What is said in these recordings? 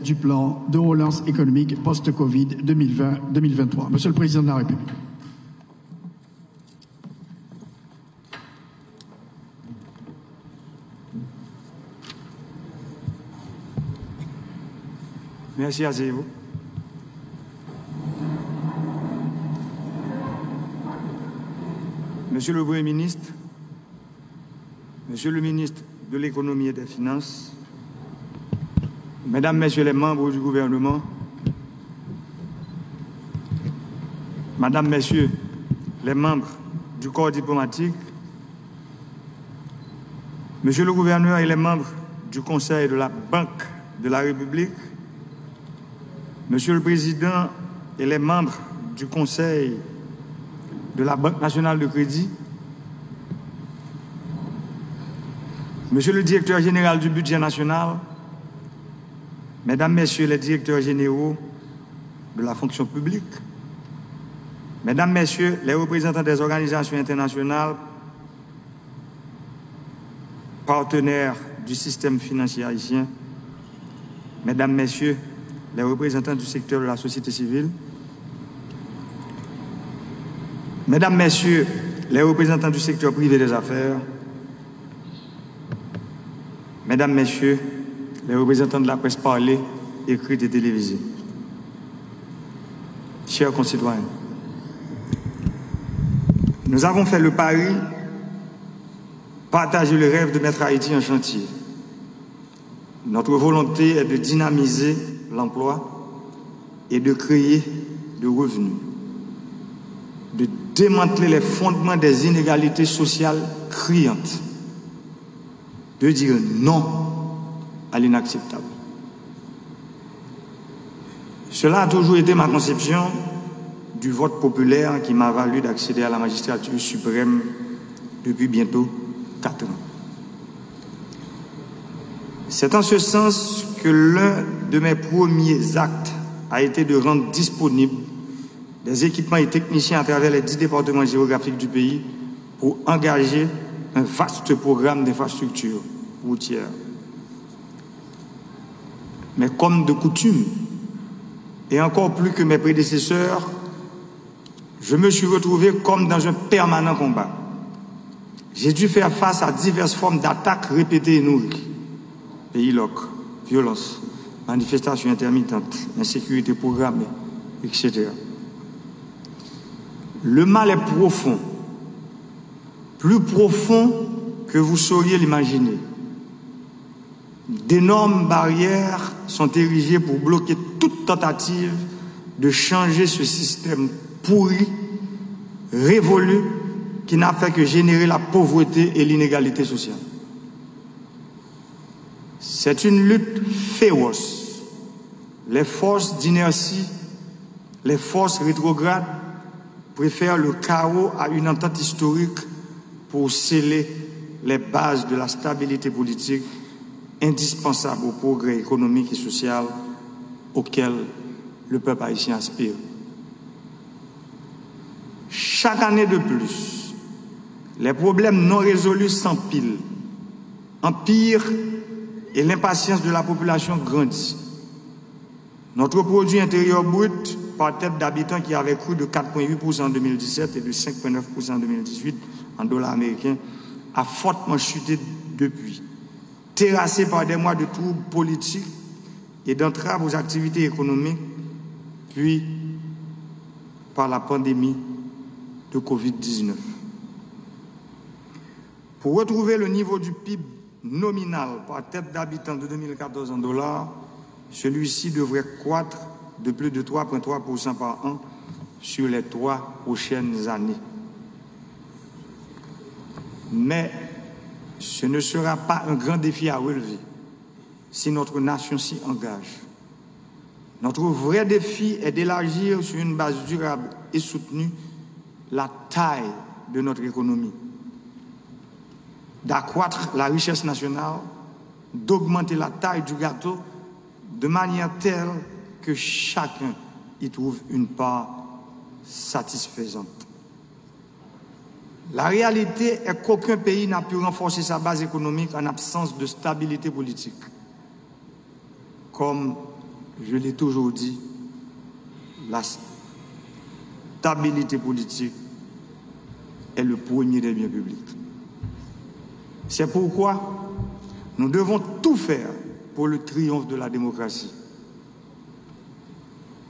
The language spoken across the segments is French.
Du plan de relance économique post-Covid 2020-2023. Monsieur le Président de la République. Merci à vous. Monsieur le Premier ministre, Monsieur le ministre de l'Économie et des Finances, Mesdames, Messieurs les membres du gouvernement, Madame, Messieurs les membres du corps diplomatique, Monsieur le gouverneur et les membres du Conseil de la Banque de la République, Monsieur le Président et les membres du Conseil de la Banque nationale de crédit, Monsieur le Directeur général du budget national, Mesdames, Messieurs les directeurs généraux de la fonction publique, Mesdames, Messieurs les représentants des organisations internationales, partenaires du système financier haïtien, Mesdames, Messieurs les représentants du secteur de la société civile, Mesdames, Messieurs les représentants du secteur privé des affaires, Mesdames, Messieurs les représentants de la presse parlée, écrite et télévisée, chers concitoyens, nous avons fait le pari, partager le rêve de mettre Haïti en chantier. Notre volonté est de dynamiser l'emploi et de créer de revenus, de démanteler les fondements des inégalités sociales criantes, de dire non à l'inacceptable. Cela a toujours été ma conception du vote populaire qui m'a valu d'accéder à la magistrature suprême depuis bientôt 4 ans. C'est en ce sens que l'un de mes premiers actes a été de rendre disponibles des équipements et techniciens à travers les 10 départements géographiques du pays pour engager un vaste programme d'infrastructures routières. Mais comme de coutume, et encore plus que mes prédécesseurs, je me suis retrouvé comme dans un permanent combat. J'ai dû faire face à diverses formes d'attaques répétées et nourries. Pays loc, violence, manifestations intermittentes, insécurité programmée, etc. Le mal est profond, plus profond que vous sauriez l'imaginer. D'énormes barrières sont érigées pour bloquer toute tentative de changer ce système pourri, révolu, qui n'a fait que générer la pauvreté et l'inégalité sociale. C'est une lutte féroce. Les forces d'inertie, les forces rétrogrades préfèrent le chaos à une entente historique pour sceller les bases de la stabilité politique indispensable au progrès économique et social auquel le peuple haïtien aspire. Chaque année de plus, les problèmes non résolus s'empilent, empirent et l'impatience de la population grandit. Notre produit intérieur brut par tête d'habitant qui avait cru de 4,8% en 2017 et de 5,9% en 2018 en dollars américains a fortement chuté depuis, terrassé par des mois de troubles politiques et d'entraves aux activités économiques, puis par la pandémie de Covid-19. Pour retrouver le niveau du PIB nominal par tête d'habitant de 2014 en dollars, celui-ci devrait croître de plus de 3,3% par an sur les 3 prochaines années. Mais ce ne sera pas un grand défi à relever si notre nation s'y engage. Notre vrai défi est d'élargir sur une base durable et soutenue la taille de notre économie, d'accroître la richesse nationale, d'augmenter la taille du gâteau de manière telle que chacun y trouve une part satisfaisante. La réalité est qu'aucun pays n'a pu renforcer sa base économique en absence de stabilité politique, comme je l'ai toujours dit, la stabilité politique est le premier des biens publics. C'est pourquoi nous devons tout faire pour le triomphe de la démocratie.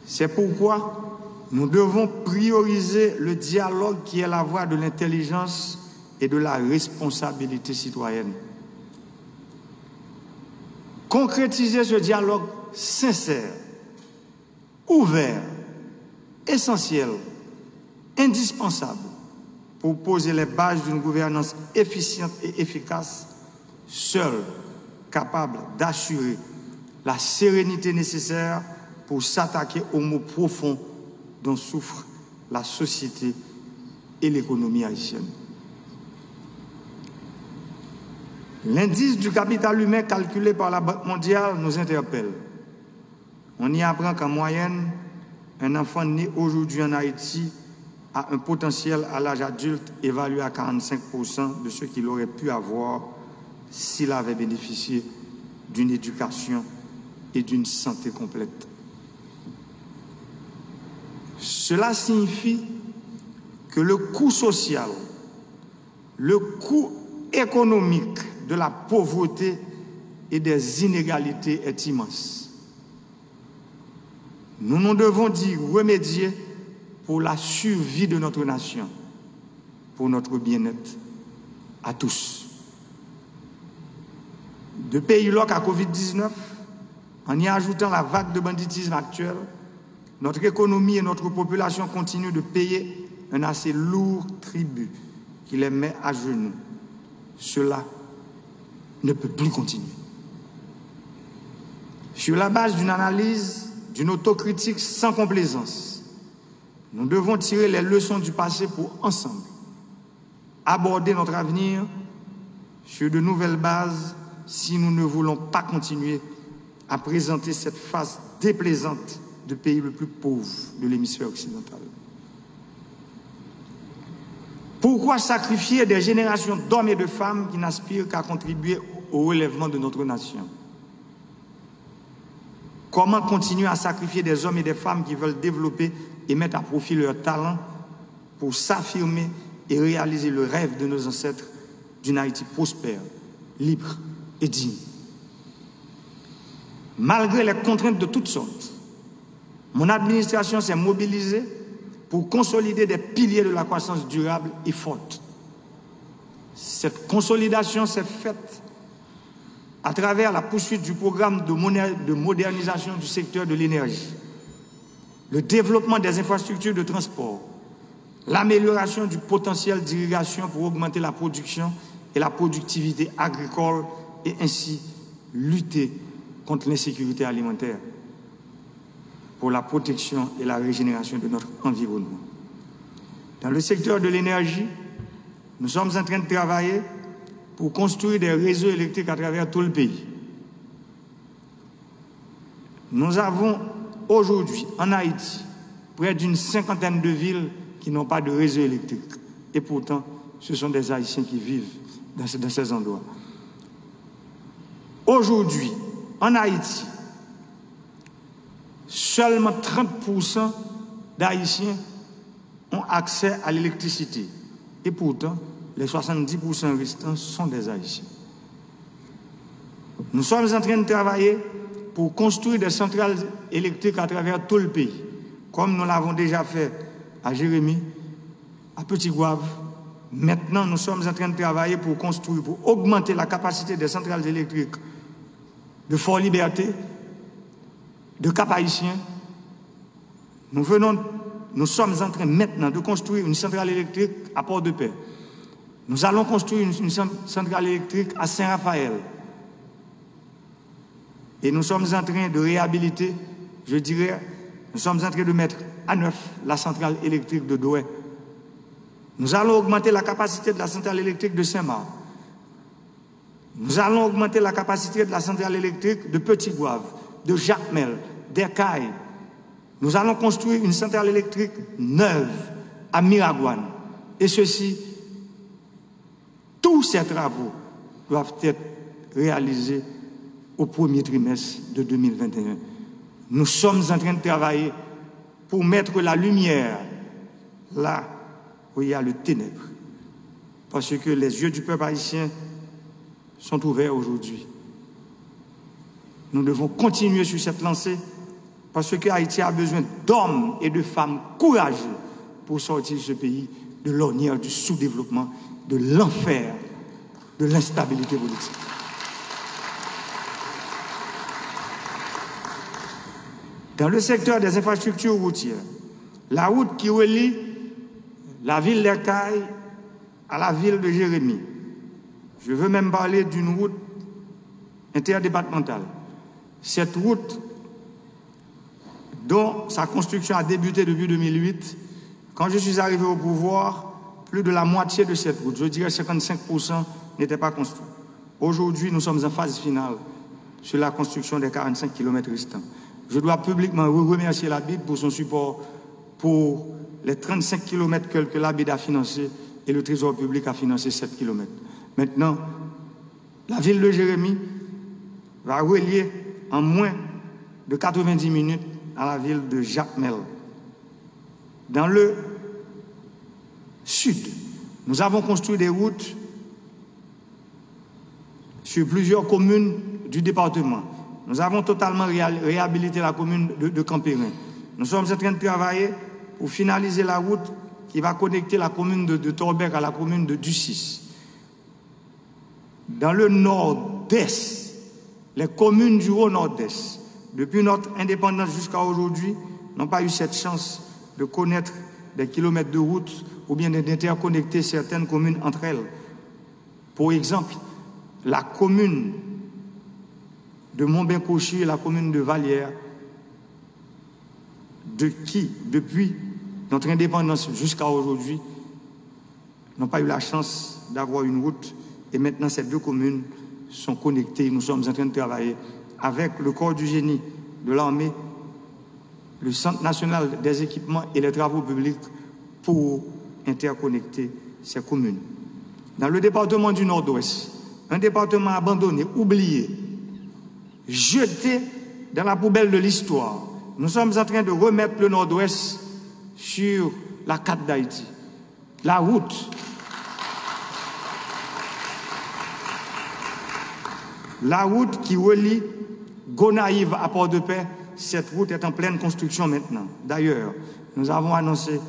C'est pourquoi nous devons prioriser le dialogue qui est la voie de l'intelligence et de la responsabilité citoyenne. Concrétiser ce dialogue sincère, ouvert, essentiel, indispensable pour poser les bases d'une gouvernance efficiente et efficace, seule capable d'assurer la sérénité nécessaire pour s'attaquer aux maux profonds dont souffrent la société et l'économie haïtienne. L'indice du capital humain calculé par la Banque mondiale nous interpelle. On y apprend qu'en moyenne, un enfant né aujourd'hui en Haïti a un potentiel à l'âge adulte évalué à 45% de ce qu'il aurait pu avoir s'il avait bénéficié d'une éducation et d'une santé complète. Cela signifie que le coût social, le coût économique de la pauvreté et des inégalités est immense. Nous nous devons d'y remédier pour la survie de notre nation, pour notre bien-être à tous. De pays loc à Covid-19, en y ajoutant la vague de banditisme actuelle, notre économie et notre population continuent de payer un assez lourd tribut qui les met à genoux. Cela ne peut plus continuer. Sur la base d'une analyse, d'une autocritique sans complaisance, nous devons tirer les leçons du passé pour ensemble aborder notre avenir sur de nouvelles bases si nous ne voulons pas continuer à présenter cette face déplaisante du pays le plus pauvre de l'hémisphère occidental. Pourquoi sacrifier des générations d'hommes et de femmes qui n'aspirent qu'à contribuer au relèvement de notre nation? Comment continuer à sacrifier des hommes et des femmes qui veulent développer et mettre à profit leur talent pour s'affirmer et réaliser le rêve de nos ancêtres d'une Haïti prospère, libre et digne? Malgré les contraintes de toutes sortes, mon administration s'est mobilisée pour consolider des piliers de la croissance durable et forte. Cette consolidation s'est faite à travers la poursuite du programme de modernisation du secteur de l'énergie, le développement des infrastructures de transport, l'amélioration du potentiel d'irrigation pour augmenter la production et la productivité agricole et ainsi lutter contre l'insécurité alimentaire, pour la protection et la régénération de notre environnement. Dans le secteur de l'énergie, nous sommes en train de travailler pour construire des réseaux électriques à travers tout le pays. Nous avons aujourd'hui en Haïti près d'une cinquantaine de villes qui n'ont pas de réseau électrique. Et pourtant, ce sont des Haïtiens qui vivent dans ces endroits. Aujourd'hui, en Haïti, seulement 30% d'Haïtiens ont accès à l'électricité. Et pourtant, les 70% restants sont des Haïtiens. Nous sommes en train de travailler pour construire des centrales électriques à travers tout le pays, comme nous l'avons déjà fait à Jérémie, à Petit-Gouave. Maintenant, nous sommes en train de travailler pour construire, pour augmenter la capacité des centrales électriques de Fort-Liberté, de Cap-Haïtien. Nous sommes en train maintenant de construire une centrale électrique à Port-de-Paix. Nous allons construire une centrale électrique à Saint-Raphaël. Et nous sommes en train de réhabiliter, je dirais, nous sommes en train de mettre à neuf la centrale électrique de Douai. Nous allons augmenter la capacité de la centrale électrique de Saint-Marc. Nous allons augmenter la capacité de la centrale électrique de Petit-Gouave, de Jacmel, d'Ercaille. Nous allons construire une centrale électrique neuve à Miragouane. Et tous ces travaux doivent être réalisés au premier trimestre de 2021. Nous sommes en train de travailler pour mettre la lumière là où il y a le ténèbre. Parce que les yeux du peuple haïtien sont ouverts aujourd'hui. Nous devons continuer sur cette lancée parce que Haïti a besoin d'hommes et de femmes courageux pour sortir ce pays de l'ornière du sous-développement, de l'enfer, de l'instabilité politique. Dans le secteur des infrastructures routières, la route qui relie la ville d'Ercaille à la ville de Jérémie, je veux même parler d'une route interdépartementale. Cette route, dont sa construction a débuté depuis 2008, quand je suis arrivé au pouvoir, plus de la moitié de cette route, je dirais 55%, n'était pas construite. Aujourd'hui, nous sommes en phase finale sur la construction des 45 km restants. Je dois publiquement remercier la BID pour son support pour les 35 km que la BID a financé et le Trésor public a financé 7 km. Maintenant, la ville de Jérémie va relier en moins de 90 minutes à la ville de Jacmel. Dans le sud, nous avons construit des routes sur plusieurs communes du département. Nous avons totalement réhabilité la commune de Campérin. Nous sommes en train de travailler pour finaliser la route qui va connecter la commune de Torbec à la commune de Ducis. Dans le nord-est, les communes du haut-nord-est, depuis notre indépendance jusqu'à aujourd'hui, n'ont pas eu cette chance de connaître des kilomètres de route ou bien d'interconnecter certaines communes entre elles. Pour exemple, la commune de Montbain-Cauchy et la commune de Vallière, de qui, depuis notre indépendance jusqu'à aujourd'hui, n'ont pas eu la chance d'avoir une route. Et maintenant, ces deux communes sont connectées. Nous sommes en train de travailler avec le corps du génie de l'armée, le Centre national des équipements et les travaux publics pour interconnecter ces communes. Dans le département du Nord-Ouest, un département abandonné, oublié, jeté dans la poubelle de l'histoire, nous sommes en train de remettre le Nord-Ouest sur la carte d'Haïti. La route qui relie Gonaïve à Port-de-Paix, cette route est en pleine construction maintenant. D'ailleurs, nous avons annoncé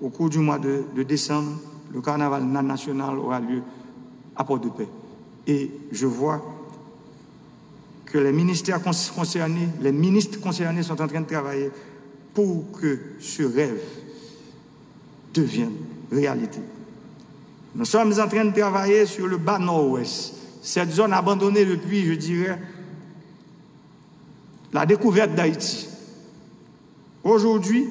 au cours du mois de décembre, le carnaval national aura lieu à Port-de-Paix. Et je vois que les ministères concernés, les ministres concernés sont en train de travailler pour que ce rêve devienne réalité. Nous sommes en train de travailler sur le bas nord-ouest, cette zone abandonnée depuis, je dirais, la découverte d'Haïti. Aujourd'hui,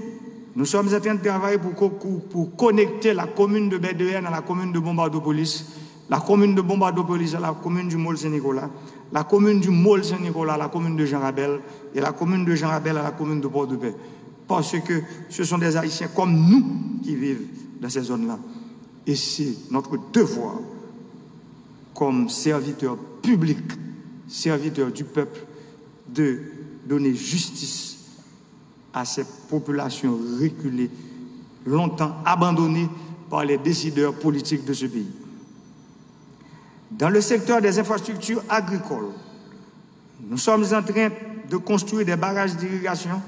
nous sommes en train de travailler pour connecter la commune de Bédéenne à la commune de Bombardopolis, la commune de Bombardopolis à la commune du Môle-Saint-Nicolas, la commune du Môle-Saint-Nicolas à la commune de Jean-Rabel et la commune de Jean-Rabel à la commune de Port-de-Paix. Parce que ce sont des Haïtiens comme nous qui vivent dans ces zones-là. Et c'est notre devoir, comme serviteurs publics, serviteurs du peuple, de donner justice à ces populations reculées, longtemps abandonnées par les décideurs politiques de ce pays. Dans le secteur des infrastructures agricoles, nous sommes en train de construire des barrages d'irrigation,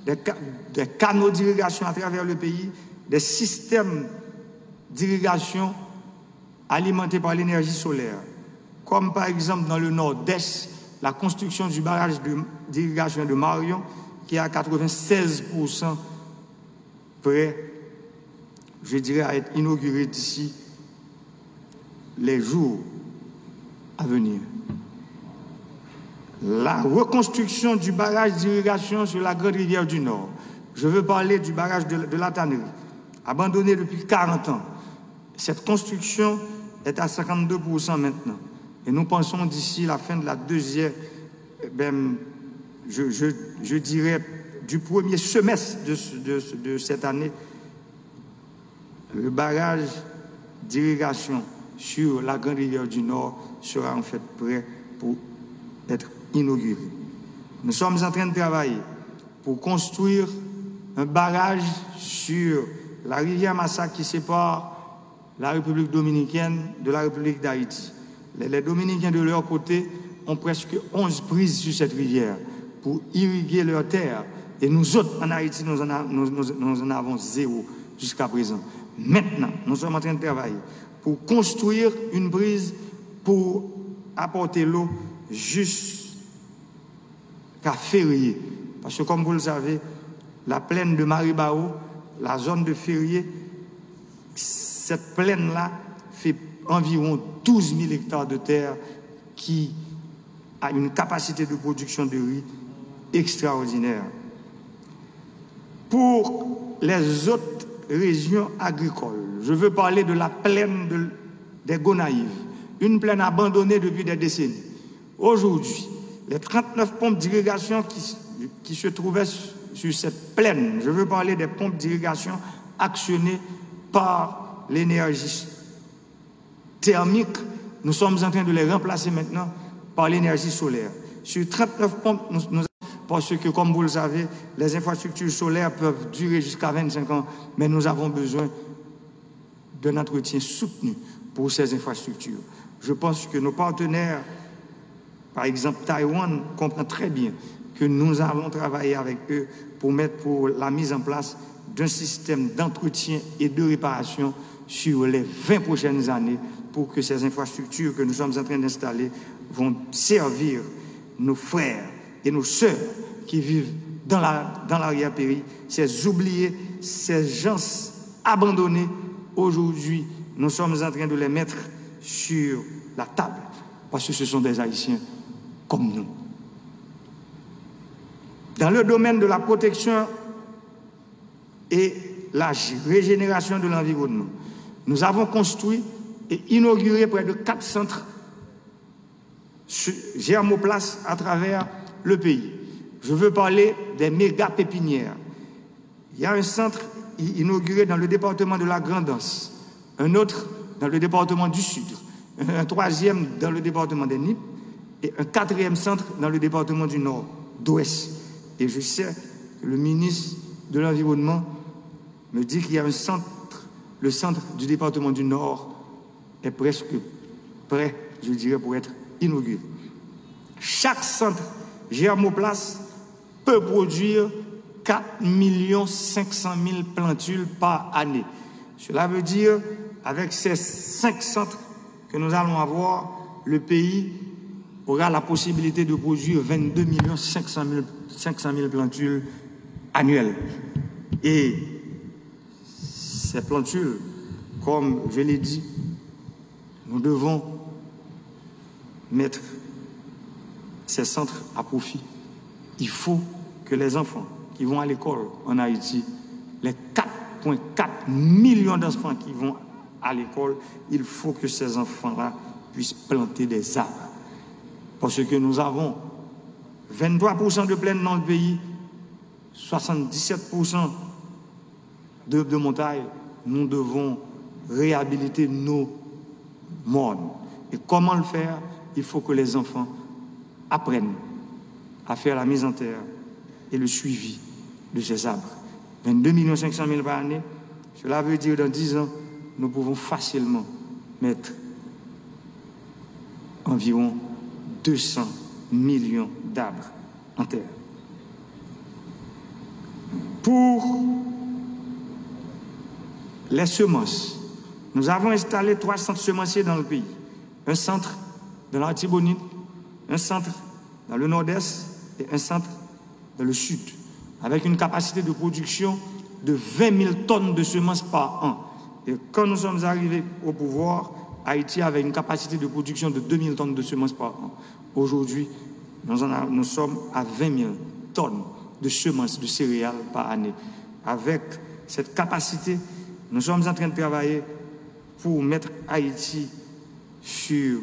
des canaux d'irrigation à travers le pays, des systèmes d'irrigation alimentés par l'énergie solaire, comme par exemple dans le nord-est, la construction du barrage d'irrigation de Marion, qui est à 96% prêt, je dirais, à être inauguré d'ici les jours à venir. La reconstruction du barrage d'irrigation sur la Grande Rivière du Nord. Je veux parler du barrage de la Tannerie, abandonné depuis 40 ans. Cette construction est à 52% maintenant. Et nous pensons d'ici la fin de la deuxième, je dirais, du premier semestre de cette année, le barrage d'irrigation sur la Grande Rivière du Nord sera en fait prêt pour être inauguré. Nous sommes en train de travailler pour construire un barrage sur la rivière Massa qui sépare la République dominicaine de la République d'Haïti. Les Dominicains de leur côté ont presque 11 prises sur cette rivière pour irriguer leurs terres. Et nous autres, en Haïti, nous en avons 0 jusqu'à présent. Maintenant, nous sommes en train de travailler pour construire une prise pour apporter l'eau jusqu'à Ferrier. Parce que comme vous le savez, la plaine de Maribao, la zone de Ferrier, cette plaine-là fait environ 12 000 hectares de terre qui a une capacité de production de riz extraordinaire. Pour les autres régions agricoles, je veux parler de la plaine des Gonaïves, une plaine abandonnée depuis des décennies. Aujourd'hui, les 39 pompes d'irrigation qui se trouvaient sur cette plaine, je veux parler des pompes d'irrigation actionnées par l'énergie thermique, nous sommes en train de les remplacer maintenant par l'énergie solaire. Sur 39 pompes, parce que, comme vous le savez, les infrastructures solaires peuvent durer jusqu'à 25 ans, mais nous avons besoin d'un entretien soutenu pour ces infrastructures. Je pense que nos partenaires, par exemple Taïwan, comprennent très bien que nous allons travailler avec eux pour la mise en place d'un système d'entretien et de réparation sur les 20 prochaines années pour que ces infrastructures que nous sommes en train d'installer vont servir nos frères et nos sœurs qui vivent dans l'arrière-pays, ces oubliés, ces gens abandonnés. Aujourd'hui, nous sommes en train de les mettre sur la table parce que ce sont des Haïtiens comme nous. Dans le domaine de la protection et la régénération de l'environnement, nous avons construit et inauguré près de 4 centres germoplastes à travers le pays. Je veux parler des méga pépinières. Il y a un centre inauguré dans le département de la Grand'Anse, un autre dans le département du Sud, un troisième dans le département des Nippes et un 4e centre dans le département du Nord-Ouest. Et je sais que le ministre de l'Environnement me dit qu'il y a un centre, le centre du département du Nord est presque prêt, je dirais, pour être inauguré. Chaque centre germoplaste peut produire 4 500 000 plantules par année. Cela veut dire, avec ces 5 centres que nous allons avoir, le pays aura la possibilité de produire 22 500 000 plantules annuelles. Et ces plantules, comme je l'ai dit, nous devons mettre ces centres à profit. Il faut que les enfants qui vont à l'école en Haïti, les 4,4 millions d'enfants qui vont à l'école, il faut que ces enfants-là puissent planter des arbres. Parce que nous avons 23% de plaine dans le pays, 77% de montagne. Nous devons réhabiliter nos mondes. Et comment le faire? Il faut que les enfants apprennent à faire la mise en terre et le suivi de ces arbres. 22 500 000 par année, cela veut dire dans 10 ans, nous pouvons facilement mettre environ 200 millions d'arbres en terre. Pour les semences, nous avons installé 3 centres semenciers dans le pays. Un centre dans l'Artibonite, un centre dans le nord-est et un centre dans le sud, avec une capacité de production de 20 000 tonnes de semences par an. Et quand nous sommes arrivés au pouvoir, Haïti avait une capacité de production de 2 000 tonnes de semences par an. Aujourd'hui, nous sommes à 20 000 tonnes de semences de céréales par année. Avec cette capacité, nous sommes en train de travailler pour mettre Haïti sur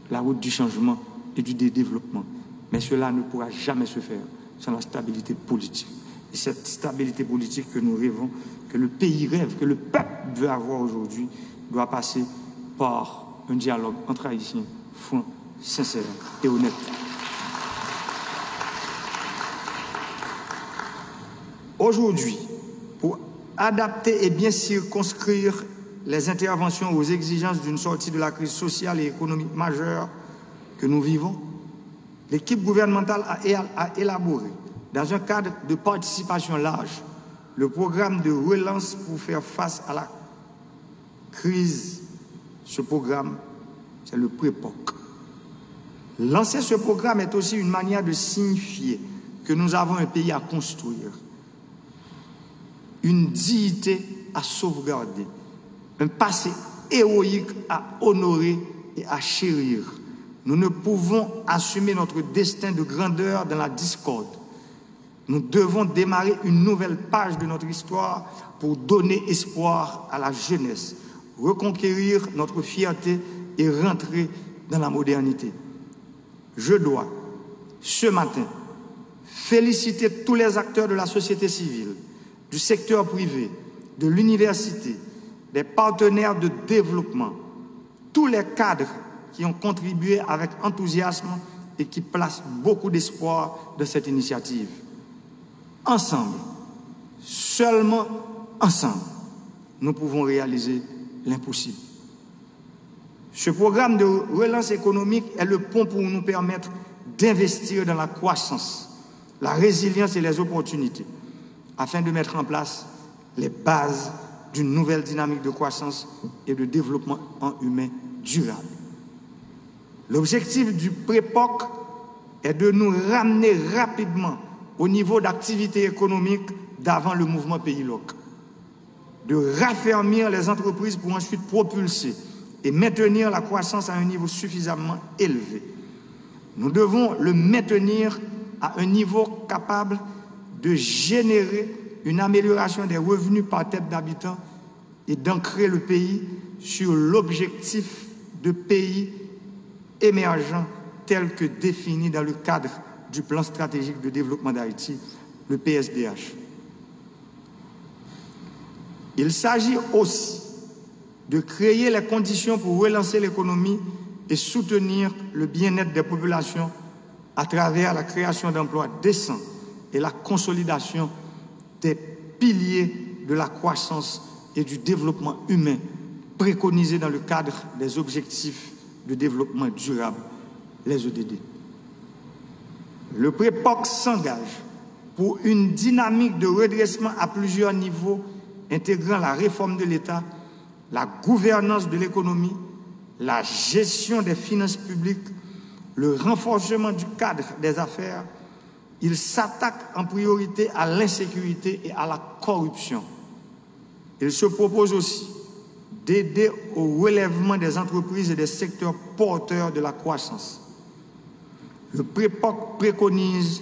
la route du changement et du développement. Mais cela ne pourra jamais se faire sans la stabilité politique. Et cette stabilité politique que nous rêvons, que le pays rêve, que le peuple veut avoir aujourd'hui, doit passer par un dialogue entre Haïtiens franc, sincère et honnête. Aujourd'hui, pour adapter et bien circonscrire les interventions aux exigences d'une sortie de la crise sociale et économique majeure que nous vivons, l'équipe gouvernementale a élaboré, dans un cadre de participation large, le programme de relance pour faire face à la crise. Ce programme, c'est le PREPOC. Lancer ce programme est aussi une manière de signifier que nous avons un pays à construire, une dignité à sauvegarder, un passé héroïque à honorer et à chérir. Nous ne pouvons assumer notre destin de grandeur dans la discorde. Nous devons démarrer une nouvelle page de notre histoire pour donner espoir à la jeunesse, reconquérir notre fierté et rentrer dans la modernité. Je dois, ce matin, féliciter tous les acteurs de la société civile, du secteur privé, de l'université, des partenaires de développement, tous les cadres qui ont contribué avec enthousiasme et qui placent beaucoup d'espoir dans cette initiative. Ensemble, seulement ensemble, nous pouvons réaliser l'impossible. Ce programme de relance économique est le pont pour nous permettre d'investir dans la croissance, la résilience et les opportunités, afin de mettre en place les bases d'une nouvelle dynamique de croissance et de développement humain durable. L'objectif du PREPOC est de nous ramener rapidement au niveau d'activité économique d'avant le mouvement Pays Loc, de raffermir les entreprises pour ensuite propulser et maintenir la croissance à un niveau suffisamment élevé. Nous devons le maintenir à un niveau capable de générer une amélioration des revenus par tête d'habitant et d'ancrer le pays sur l'objectif de pays émergent tel que défini dans le cadre du plan stratégique de développement d'Haïti, le PSDH. Il s'agit aussi de créer les conditions pour relancer l'économie et soutenir le bien-être des populations à travers la création d'emplois décents et la consolidation des piliers de la croissance et du développement humain préconisés dans le cadre des objectifs de développement durable, les ODD. Le PREPOC s'engage pour une dynamique de redressement à plusieurs niveaux intégrant la réforme de l'État, la gouvernance de l'économie, la gestion des finances publiques, le renforcement du cadre des affaires. Il s'attaque en priorité à l'insécurité et à la corruption. Il se propose aussi d'aider au relèvement des entreprises et des secteurs porteurs de la croissance. Le PREPOC préconise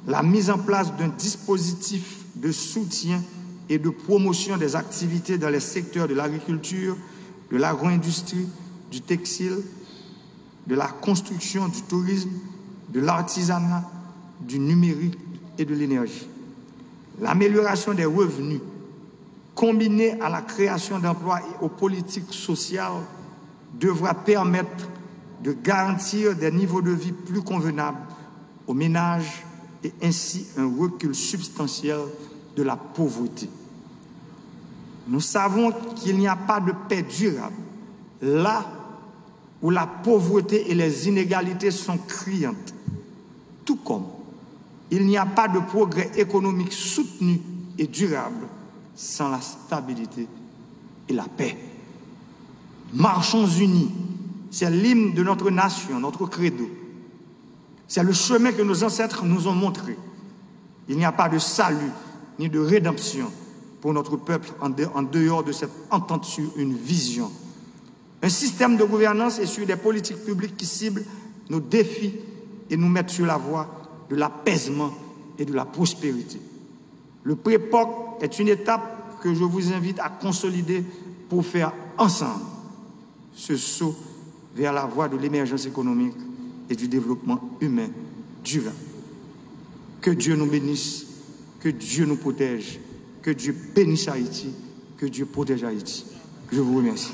la mise en place d'un dispositif de soutien et de promotion des activités dans les secteurs de l'agriculture, de l'agro-industrie, du textile, de la construction, du tourisme, de l'artisanat, du numérique et de l'énergie. L'amélioration des revenus, combinée à la création d'emplois et aux politiques sociales, devra permettre de garantir des niveaux de vie plus convenables aux ménages et ainsi un recul substantiel de la pauvreté. Nous savons qu'il n'y a pas de paix durable là où la pauvreté et les inégalités sont criantes, tout comme il n'y a pas de progrès économique soutenu et durable sans la stabilité et la paix. Marchons unis, c'est l'hymne de notre nation, notre credo. C'est le chemin que nos ancêtres nous ont montré. Il n'y a pas de salut ni de rédemption pour notre peuple en dehors de cette entente sur une vision. Un système de gouvernance et sur des politiques publiques qui ciblent nos défis et nous mettent sur la voie de l'apaisement et de la prospérité. Le PREPOC est une étape que je vous invite à consolider pour faire ensemble ce saut vers la voie de l'émergence économique et du développement humain durable. Que Dieu nous bénisse, que Dieu nous protège, que Dieu bénisse Haïti, que Dieu protège Haïti. Je vous remercie.